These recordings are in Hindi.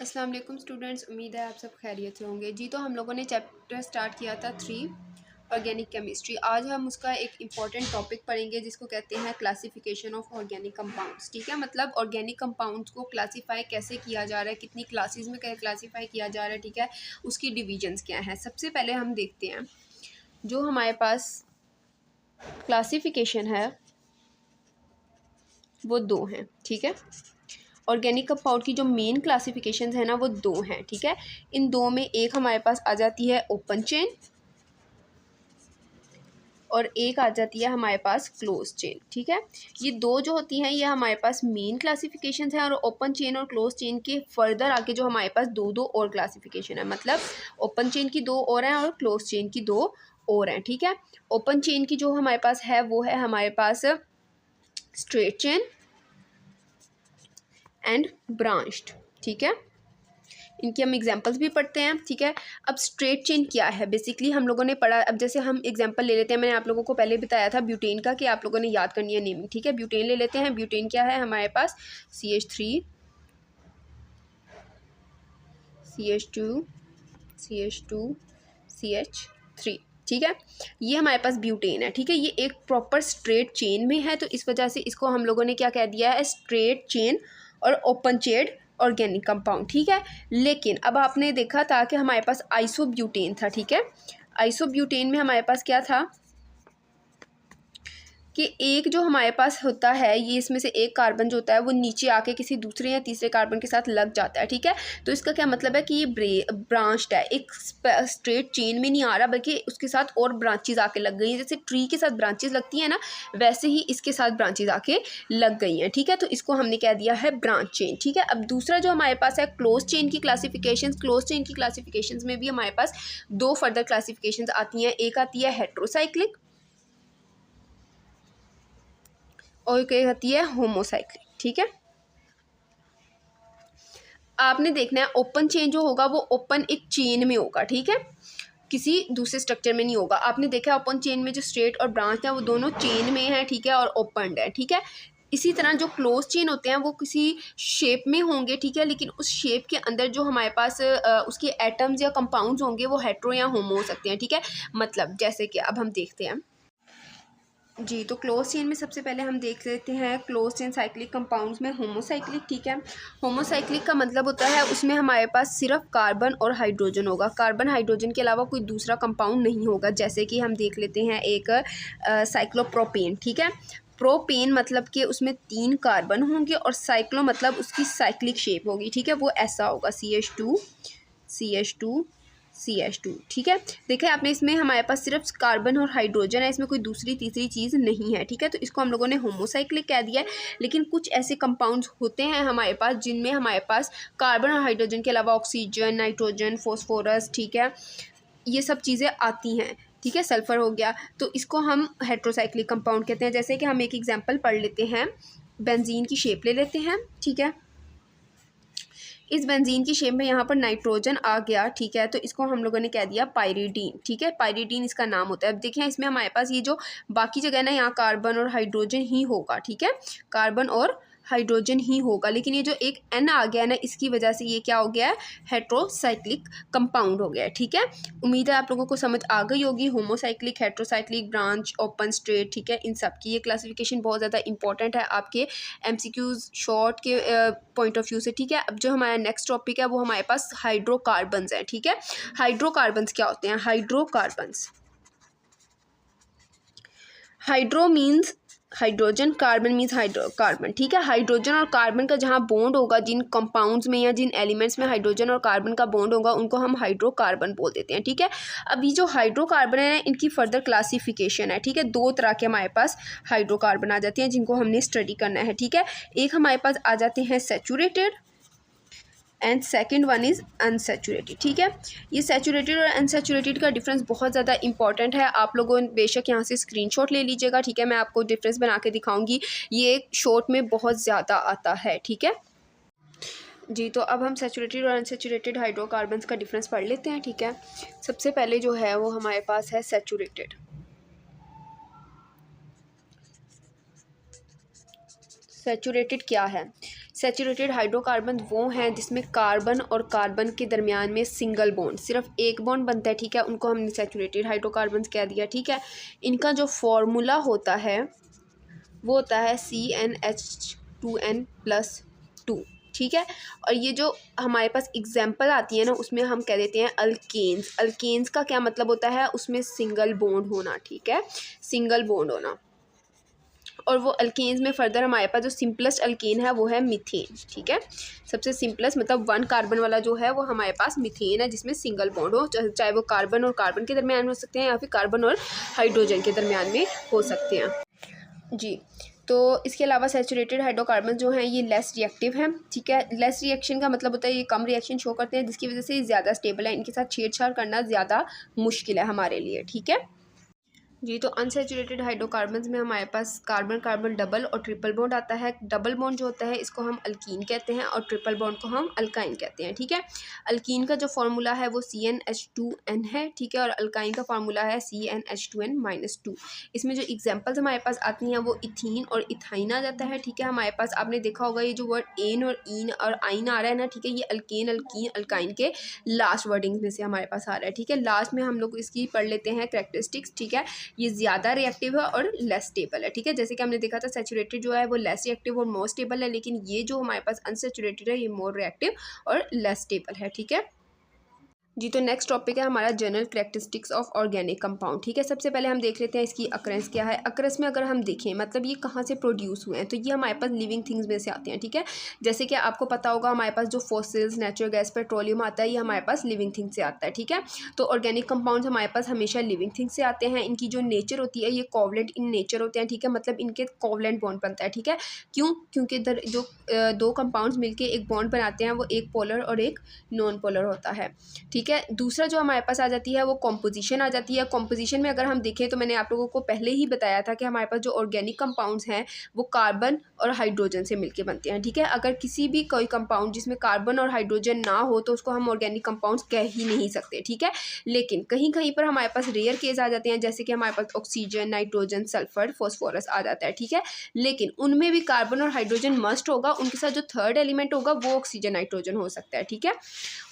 अस्सलाम वालेकुम स्टूडेंट्स, उम्मीद है आप सब खैरियत से होंगे। जी तो हम लोगों ने चैप्टर स्टार्ट किया था 3 ऑर्गेनिक केमिस्ट्री। आज हम उसका एक इम्पॉर्टेंट टॉपिक पढ़ेंगे जिसको कहते हैं क्लासिफिकेशन ऑफ ऑर्गेनिक कंपाउंड्स। ठीक है, मतलब ऑर्गेनिक कंपाउंड्स को क्लासीफाई कैसे किया जा रहा है, कितनी क्लासेस में क्लासीफाई किया जा रहा है। ठीक है, उसकी डिविजन्स क्या हैं। सबसे पहले हम देखते हैं जो हमारे पास क्लासिफिकेशन है वो 2 हैं। ठीक है, ऑर्गेनिक कंपाउंड की जो मेन क्लासिफिकेशंस है ना वो 2 हैं। ठीक है, इन 2 में एक हमारे पास आ जाती है ओपन चेन और एक आ जाती है हमारे पास क्लोज चेन। ठीक है, ये 2 जो होती हैं ये हमारे पास मेन क्लासिफिकेशंस हैं और ओपन चेन और क्लोज चेन के फर्दर आगे जो हमारे पास 2 और क्लासिफिकेशन है, मतलब ओपन चेन की 2 और हैं और क्लोज चेन की 2 और हैं। ठीक है, ओपन चेन की जो हमारे पास है वो है हमारे पास स्ट्रेट चेन एंड ब्रांच्ड। ठीक है, इनकी हम एग्जांपल्स भी पढ़ते हैं। ठीक है, अब स्ट्रेट चेन क्या है बेसिकली हम लोगों ने पढ़ा। अब जैसे हम एग्जांपल ले लेते हैं, मैंने आप लोगों को पहले बताया था ब्यूटेन का कि आप लोगों ने याद करनी है नेमिंग। ठीक है, ब्यूटेन ले लेते हैं। ब्यूटेन क्या है हमारे पास CH3 CH2 CH2 CH3। ठीक है, ये हमारे पास ब्यूटेन है। ठीक है, ये एक प्रॉपर स्ट्रेट चेन में है तो इस वजह से इसको हम लोगों ने क्या कह दिया है, स्ट्रेट चेन और ओपन चेन ऑर्गेनिक कंपाउंड। ठीक है, लेकिन अब आपने देखा था कि हमारे पास आइसोब्यूटेन था। ठीक है, आइसोब्यूटेन में हमारे पास क्या था कि एक जो हमारे पास होता है ये इसमें से एक कार्बन जो होता है वो नीचे आके किसी दूसरे या तीसरे कार्बन के साथ लग जाता है। ठीक है, तो इसका क्या मतलब है कि ये ब्रांच्ड है, एक स्ट्रेट चेन में नहीं आ रहा बल्कि उसके साथ और ब्रांचेज आके लग गई हैं। जैसे ट्री के साथ ब्रांचेज लगती हैं ना, वैसे ही इसके साथ ब्रांचेज आके लग गई हैं। ठीक है, तो इसको हमने कह दिया है ब्रांच चेन। ठीक है, अब दूसरा जो हमारे पास है क्लोज चेन की क्लासिफिकेशन। क्लोज चेन की क्लासिफिकेशन में भी हमारे पास 2 फर्दर क्लासिफिकेशन आती हैं। एक आती है हेट्रोसाइक्लिक और क्या होती है होमोसाइक्लिक। ठीक है, आपने देखना है ओपन चेन जो होगा वो ओपन एक चेन में होगा। ठीक है, किसी दूसरे स्ट्रक्चर में नहीं होगा। आपने देखा है ओपन चेन में जो स्ट्रेट और ब्रांच है वो दोनों चेन में है। ठीक है, और ओपनड है। ठीक है, इसी तरह जो क्लोज चेन होते हैं वो किसी शेप में होंगे। ठीक है, लेकिन उस शेप के अंदर जो हमारे पास उसके एटम्स या कंपाउंड्स होंगे वो हेट्रो या होमो हो सकते हैं। ठीक है, मतलब जैसे कि अब हम देखते हैं जी, तो क्लोज चेन में सबसे पहले हम देख लेते हैं क्लोज चेन साइक्लिक कंपाउंड्स में होमोसाइक्लिक। ठीक है, होमोसाइक्लिक का मतलब होता है उसमें हमारे पास सिर्फ कार्बन और हाइड्रोजन होगा, कार्बन हाइड्रोजन के अलावा कोई दूसरा कंपाउंड नहीं होगा। जैसे कि हम देख लेते हैं एक साइक्लोप्रोपेन। ठीक है, प्रोपेन मतलब कि उसमें 3 कार्बन होंगे और साइक्लो मतलब उसकी साइक्लिक शेप होगी। ठीक है, वो ऐसा होगा CH2 CH2 CH2। ठीक है, देखिए आपने इसमें हमारे पास सिर्फ कार्बन और हाइड्रोजन है, इसमें कोई दूसरी तीसरी चीज़ नहीं है। ठीक है, तो इसको हम लोगों ने होमोसाइक्लिक कह दिया है। लेकिन कुछ ऐसे कंपाउंड्स होते हैं हमारे पास जिनमें हमारे पास कार्बन और हाइड्रोजन के अलावा ऑक्सीजन, नाइट्रोजन, फॉस्फोरस, ठीक है, ये सब चीज़ें आती हैं। ठीक है, सल्फर हो गया, तो इसको हम हेट्रोसाइक्लिक कंपाउंड कहते हैं। जैसे कि हम एक एग्जाम्पल पढ़ लेते हैं, बेंजीन की शेप ले लेते हैं। ठीक है, इस बेंजीन की शेप में यहाँ पर नाइट्रोजन आ गया। ठीक है, तो इसको हम लोगों ने कह दिया पायरीडीन। ठीक है, पायरीडीन इसका नाम होता है। अब देखिए इसमें हमारे पास ये जो बाकी जगह है ना, यहाँ कार्बन और हाइड्रोजन ही होगा। ठीक है, कार्बन और हाइड्रोजन ही होगा, लेकिन ये जो एक N आ गया ना इसकी वजह से ये क्या हो गया है, हेट्रोसाइक्लिक कंपाउंड हो गया है। ठीक है, उम्मीद है आप लोगों को समझ आ गई होगी homocyclic, heterocyclic, branch, open, straight. ठीक है, इन सब की ये क्लासिफिकेशन बहुत ज़्यादा इंपॉर्टेंट है आपके MCQs शॉर्ट के पॉइंट ऑफ व्यू से। ठीक है, अब जो हमारा नेक्स्ट टॉपिक है वो हमारे पास हाइड्रोकार्बन्स है। ठीक है, हाइड्रोकार्बन्स क्या होते हैं, hydrocarbons, hydro means hydrogen, carbon means hydrocarbon. ठीक है, हाइड्रोजन और कार्बन का जहाँ बॉन्ड होगा, जिन कंपाउंड्स में या जिन एलिमेंट्स में हाइड्रोजन और कार्बन का बॉन्ड होगा उनको हम हाइड्रोकार्बन बोल देते हैं। ठीक है, अब ये जो हाइड्रोकार्बन है इनकी फर्दर क्लासिफिकेशन है। ठीक है, 2 तरह के हमारे पास हाइड्रोकार्बन आ जाते हैं जिनको हमने स्टडी करना है। ठीक है, एक हमारे पास आ जाते हैं saturated and second one is unsaturated. ठीक है, ये सैचुरेटेड और अनसेचुरेटेड का डिफरेंस बहुत ज़्यादा इंपॉर्टेंट है। आप लोगों बेशक यहाँ से स्क्रीनशॉट ले लीजिएगा। ठीक है, मैं आपको डिफरेंस बना के दिखाऊंगी, ये शॉर्ट में बहुत ज़्यादा आता है। ठीक है जी, तो अब हम सैचुरेटेड और अनसेचुरेटेड हाइड्रोकार्बन्स का डिफरेंस पढ़ लेते हैं। ठीक है, सबसे पहले जो है वो हमारे पास है सैचुरेटेड। सैचुरेटेड क्या है, सैचुरेटेड हाइड्रोकार्बन वो हैं जिसमें कार्बन और कार्बन के दरमियान में सिंगल बॉन्ड, सिर्फ एक बॉन्ड बनता है, ठीक है, उनको हमने सैचुरेटेड हाइड्रोकार्बन कह दिया, ठीक है। इनका जो फॉर्मूला होता है वो होता है CnH2n+2, ठीक है। और ये जो हमारे पास एग्जाम्पल आती है ना, उसमें हम कह देते हैं अल्केन्स। अल्केन्स का क्या मतलब होता है, उसमें सिंगल बॉन्ड होना, ठीक है, सिंगल बॉन्ड होना। और वो अल्केन्स में फर्दर हमारे पास जो सिंपलेस्ट अल्केन है वो है मीथेन, ठीक है। सबसे सिंपलेस्ट मतलब 1 कार्बन वाला जो है वो हमारे पास मीथेन है, जिसमें सिंगल बॉन्ड हो, चाहे वो कार्बन और कार्बन के दरमियान हो सकते हैं या फिर कार्बन और हाइड्रोजन के दरमियान में हो सकते हैं जी। तो इसके अलावा सैचुरेटेड हाइड्रोकार्बन जो हैं ये लेस रिएक्टिव हैं, ठीक है। लेस रिएक्शन का मतलब होता है ये कम रिएक्शन शो करते हैं, जिसकी वजह से ये ज़्यादा स्टेबल है, इनके साथ छेड़छाड़ करना ज़्यादा मुश्किल है हमारे लिए, ठीक है जी। तो अनसैचुरेटेड हाइड्रोकार्बन्स में हमारे पास कार्बन कार्बन डबल और ट्रिपल बॉन्ड आता है। डबल बॉन्ड जो होता है इसको हम अल्कीन कहते हैं और ट्रिपल बॉन्ड को हम अल्काइन कहते हैं, ठीक है। अल्कीन का जो फार्मूला है वो CnH2n है, ठीक है, और अल्काइन का फार्मूला है CnH2n-2। इसमें जो एग्जाम्पल्स हमारे पास आती हैं वो इथीन और इथाइन आ जाता है, ठीक है। हमारे पास आपने देखा होगा ये जो वर्ड एन और ईन और आइन आ रहा है ना, ठीक है, ये अल्केन अल्कीन अल्काइन के लास्ट वर्डिंग में से हमारे पास आ रहा है, ठीक है। लास्ट में हम लोग इसकी पढ़ लेते हैं कैरेक्टरिस्टिक्स, ठीक है। ये ज़्यादा रिएक्टिव है और लेस स्टेबल है, ठीक है। जैसे कि हमने देखा था सैचुरेटेड जो है वो लेस रिएक्टिव और मोर स्टेबल है, लेकिन ये जो हमारे पास अनसैचुरेटेड है ये मोर रिएक्टिव और लेस स्टेबल है, ठीक है जी। तो नेक्स्ट टॉपिक है हमारा general characteristics of organic compound, ठीक है। सबसे पहले हम देख लेते हैं इसकी अकरेंस क्या है। अकरेंस में अगर हम देखें मतलब ये कहाँ से प्रोड्यूस हुए हैं, तो ये हमारे पास लिविंग थिंग्स में से आते हैं, ठीक है। जैसे कि आपको पता होगा हमारे पास जो फॉसिल्स, नेचुरल गैस, पेट्रोलियम आता है ये हमारे पास लिविंग थिंग से आता है, ठीक है। तो ऑर्गेनिक कंपाउंड्स हमारे पास हमेशा लिविंग थिंग से आते हैं। इनकी जो नेचर होती है ये कोवलेंट इन नेचर होते हैं, ठीक है, मतलब इनके कोवलेंट बॉन्ड बनता है, ठीक है। क्यों? क्योंकि इधर जो दो कंपाउंड्स मिलके एक बॉन्ड बनाते हैं वो एक पोलर और एक नॉन पोलर होता है, ठीक है। दूसरा जो हमारे पास आ जाती है वो कॉम्पोजिशन आ जाती है। कॉम्पोजिशन में अगर हम देखें तो मैंने आप लोगों को पहले ही बताया था कि हमारे पास जो ऑर्गेनिक कंपाउंड्स हैं वो कार्बन और हाइड्रोजन से मिलके बनते हैं, ठीक है। अगर किसी भी कोई कंपाउंड जिसमें कार्बन और हाइड्रोजन ना हो तो उसको हम ऑर्गेनिक कंपाउंड्स कह ही नहीं सकते, ठीक है। लेकिन कहीं कहीं पर हमारे पास रेयर केस आ जाते हैं, जैसे कि हमारे पास ऑक्सीजन, नाइट्रोजन, सल्फर, फॉस्फोरस आ जाता है, ठीक है। लेकिन उनमें भी कार्बन और हाइड्रोजन मस्ट होगा, उनके साथ जो थर्ड एलिमेंट होगा वो ऑक्सीजन, नाइट्रोजन हो सकता है, ठीक है।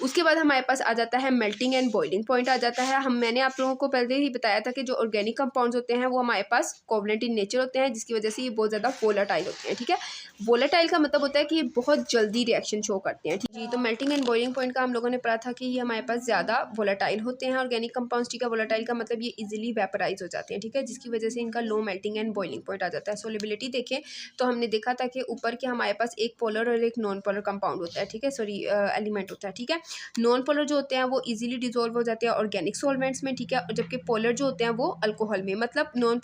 उसके बाद हमारे पास आ जाता है मेल्टिंग एंड बॉइलिंग पॉइंट आ जाता है। मैंने आप लोगों को पहले ही बताया था कि जो ऑर्गेनिक कंपाउंड्स होते हैं वो हमारे पास कोवलेंट इन नेचर होते हैं, जिसकी वजह से ये बहुत ज़्यादा वोलेटाइल होते हैं, ठीक है। वोलेटाइल का मतलब होता है कि ये बहुत जल्दी रिएक्शन शो करते हैं, ठीक है। तो मेल्टिंग एंड बॉइलिंग पॉइंट का हम लोगों ने पढ़ा था कि ये हमारे पास ज़्यादा वोलेटाइल होते हैं ऑर्गेनिक कंपाउंड्स, ठीक है। वोलेटाइल का मतलब ये इजीली वेपराइज हो जाते हैं, ठीक है, जिसकी वजह से इनका low melting and boiling point आ जाता है। सोलिबिलिटी देखें तो हमने देखा था कि ऊपर के हमारे पास एक पोलर और एक नॉन पोलर कंपाउंड होता है, ठीक है, सॉरी एलिमेंट होता है, ठीक है। नॉन पोलर जो होते हैं वो इजीली डिसॉल्व हो जाते हैं ऑर्गेनिक सॉल्वेंट्स में, ठीक है, और जबकि पोलर जो होते हैं वो अल्कोहल में, मतलब नॉन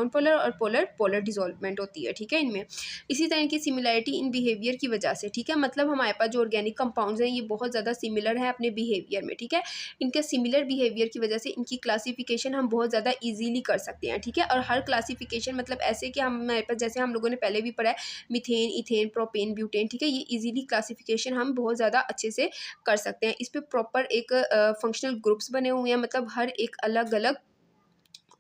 पोलर और पोलर डिसॉल्वमेंट होती है, ठीक है, इनमें। इसी तरह की सिमिलैरिटी इन बिहेवियर की वजह से, ठीक है, मतलब हमारे पास जो ऑर्गेनिक कंपाउंड्स हैं ये बहुत ज़्यादा सिमिलर है अपने बिहेवियर में, ठीक है। इनके सिमिलर बिहेवियर की वजह से इनकी क्लासिफिकेशन हम बहुत ज़्यादा ईजीली कर सकते हैं, ठीक है। और हर क्लासिफिकेशन मतलब ऐसे कि हमारे पास जैसे हम लोगों ने पहले भी पढ़ा है मीथेन, इथेन, प्रोपेन, ब्यूटेन, ठीक है, ये ईजिली क्लासिफिकेशन हम बहुत ज़्यादा अच्छे से कर सकते हैं। इस पर प्रॉपर एक फंक्शनल ग्रुप्स बने हुए हैं, मतलब हर एक अलग अलग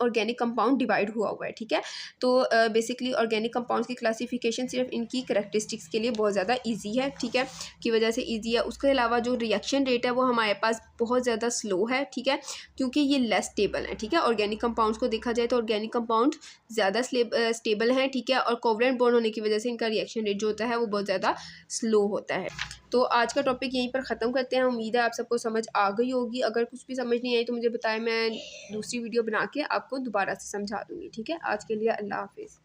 ऑर्गेनिक कंपाउंड डिवाइड हुआ है, ठीक है। तो बेसिकली ऑर्गेनिक कंपाउंड्स की क्लासिफिकेशन सिर्फ इनकी कैरेक्टरिस्टिक्स के लिए बहुत ज़्यादा इजी है, ठीक है, की वजह से इजी है। उसके अलावा जो रिएक्शन रेट है वो हमारे पास बहुत ज़्यादा स्लो है, ठीक है, क्योंकि ये लेस स्टेबल है, ठीक है। ऑर्गेनिक कंपाउंड्स को देखा जाए तो ऑर्गेनिक कंपाउंड ज़्यादा स्टेबल हैं, ठीक है, और कोवलेंट बॉन्ड होने की वजह से इनका रिएक्शन रेट जो होता है वो बहुत ज़्यादा स्लो होता है। तो आज का टॉपिक यहीं पर ख़त्म करते हैं। उम्मीद है आप सबको समझ आ गई होगी। अगर कुछ भी समझ नहीं आई तो मुझे बताएं, मैं दूसरी वीडियो बना के आपको दोबारा से समझा दूँगी, ठीक है। आज के लिए अल्लाह हाफिज़।